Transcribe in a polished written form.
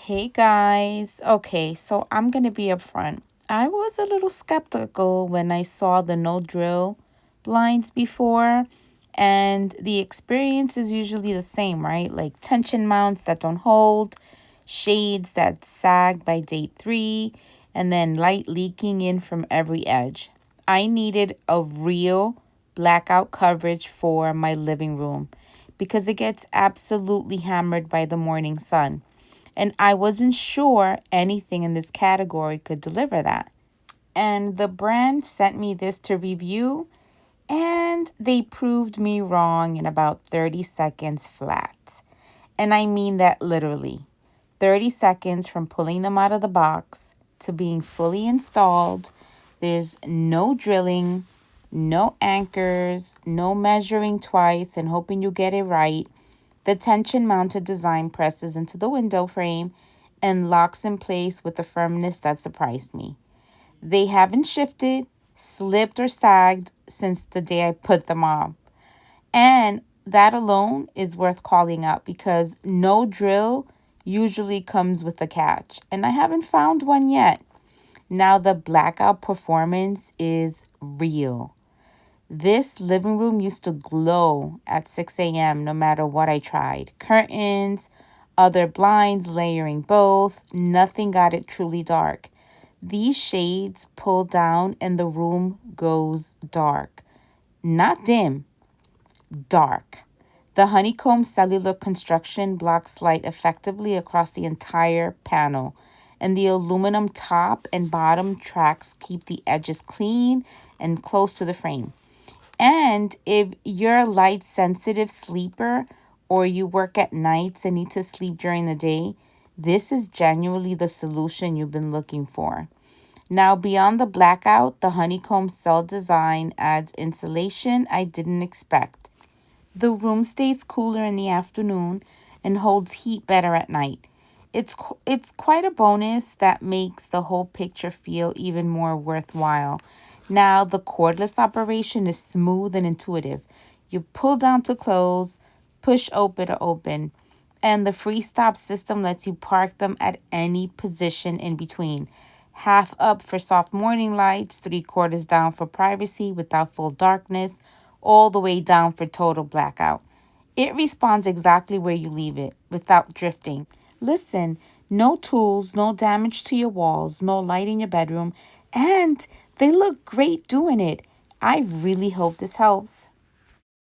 Hey guys. Okay, so I'm going to be upfront. I was a little skeptical when I saw the no drill blinds before, and the experience is usually the same, right? Like tension mounts that don't hold, shades that sag by day 3, and then light leaking in from every edge. I needed a real blackout coverage for my living room because it gets absolutely hammered by the morning sun, and I wasn't sure anything in this category could deliver that. And the brand sent me this to review, and they proved me wrong in about 30 seconds flat. And I mean that literally. 30 seconds from pulling them out of the box to being fully installed. There's no drilling, no anchors, no measuring twice and hoping you get it right. The tension-mounted design presses into the window frame and locks in place with a firmness that surprised me. They haven't shifted, slipped, or sagged since the day I put them on. And that alone is worth calling out because no drill usually comes with a catch, and I haven't found one yet. Now, the blackout performance is real. This living room used to glow at 6 a.m. no matter what I tried. Curtains, other blinds layering both, nothing got it truly dark. These shades pull down and the room goes dark. Not dim, dark. The honeycomb cellular construction blocks light effectively across the entire panel, and the aluminum top and bottom tracks keep the edges clean and close to the frame. And if you're a light sensitive sleeper or you work at nights and need to sleep during the day, this is genuinely the solution you've been looking for. Now, beyond the blackout, the honeycomb cell design adds insulation I didn't expect. The room stays cooler in the afternoon and holds heat better at night. It's quite a bonus that makes the whole picture feel even more worthwhile. Now, the cordless operation is smooth and intuitive. You pull down to close, push open to open, and the free stop system lets you park them at any position in between. Half up for soft morning lights, 3/4 down for privacy without full darkness, all the way down for total blackout. It responds exactly where you leave it without drifting. Listen, no tools, no damage to your walls, no light in your bedroom, and they look great doing it. I really hope this helps.